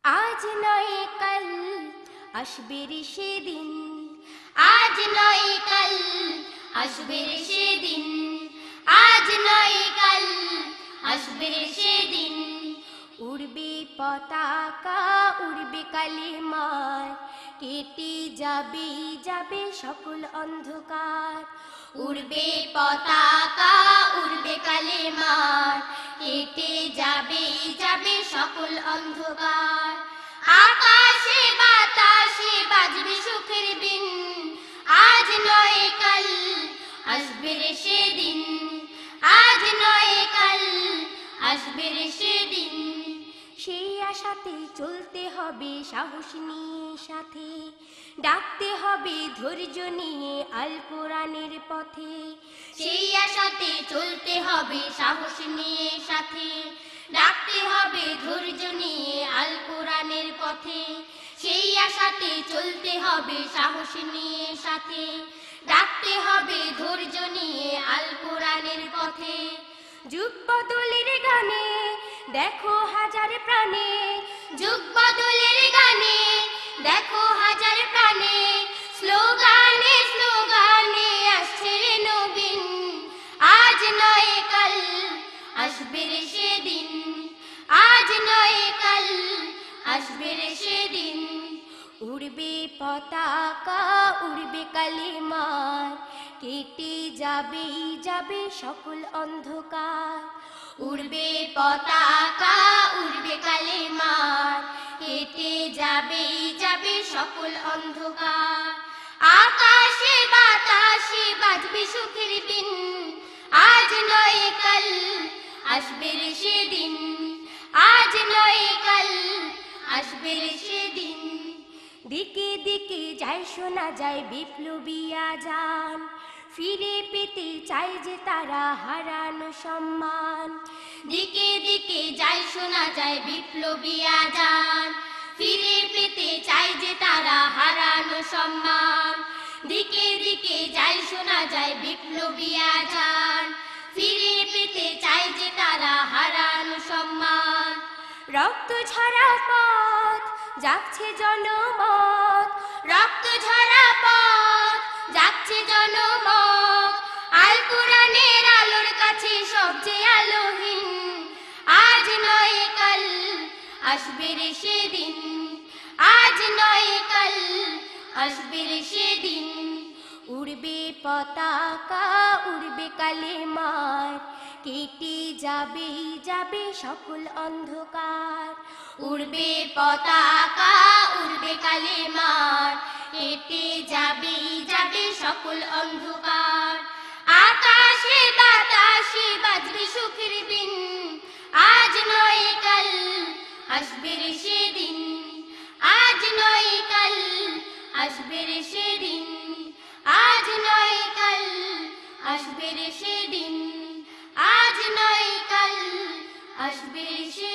আজ নয় কাল আসবে রে সেদিন, আজ নয় কাল আসবে রে সেদিন, আজ নয় কাল আসবে রে সেদিন। উড়বে পতাকা, উড়বে কালিমার, কেটে যাবে যাবে সকল অন্ধকার। উড়বে পতাকা, উড়বে কালিমার, কেটে যাবে যাবে সকল অন্ধকার। আকাশে বাতাসে বাজবে সুখের বিন, আজ নয় কাল আসবে রে সেদিন, আজ নয় কাল আসবে রে সেদিন। সেই আশাতে চলতে হবে সাহস নিয়ে সাথে, ডাকতে হবে ধৈর্য নিয়ে আল কোরআনের পথে। সেই আশাতে চলতে হবে সাহস নিয়ে সাথে, ডাকতে হবে ধৈর্য নিয়ে আল কোরআনের পথে। সেই আশাতে চলতে হবে সাহস নিয়ে সাথে, ডাকতে হবে ধৈর্য নিয়ে আল কোরআনের পথে। যুগ বদলের গানে দেখো হাজার প্রাণে, যুগ বদলের গানে দেখো হাজার প্রাণে, স্লোগানে স্লোগানে আসছে রে নবীন। আজ নয় কাল আসবে রে সেদিন, আজ নয় কাল আসবে রে সেদিন। উড়বে পতাকা, উড়বে কালিমার, কেটে যাবে যাবে সকল অন্ধকার। উড়বে পতাকা, উড়বে কালিমার, কেটে যাবে যাবে সকল অন্ধকার। আকাশে বাতাসে বাজবে সুখের বিন, আজ নয় কাল আসবে রে সেদিন, আজ নয় কাল আসবে রে সেদিন। দিকে দিকে যায় শোনা যায় বিপ্লবী আজান, ফিরে পেতে চায় যে তারা হারানো সম্মান। দিকে দিকে যায় শোনা যায় বিপ্লবী আজান, ফিরে পেতে চায় যে তারা হারানো সম্মান। দিকে দিকে যায় শোনা যায় বিপ্লবী আজান, ফিরে পেতে চায় যে তারা হারানো সম্মান। রক্ত ঝরা পথ যাচ্ছে জনমত, রক্ত ঝরা পথ যাচ্ছে জনমত। আল কোরআনের আলোর কাছে সবচেয়ে আলোহীন, আজ নয় কাল আসবে রে সেদিন, আজ নয় কাল আসবে রে সেদিন। উড়বে পতাকা, উড়বে কালিমার, কেটে যাবে যাবে সকল অন্ধকার। উড়বে পতাকা, উড়বে কালিমার, কেটে যাবে যাবে সকল অন্ধকার। আকাশে বাতাসে বাজবে সুখের বিন, আজ নয় কাল আসবে রে সেদিন, আজ নয় কাল আসবে রে সেদিন, আজ নয় কাল আসবে রে সেদিন, আজ নয় কাল আসবে রে সেদিন।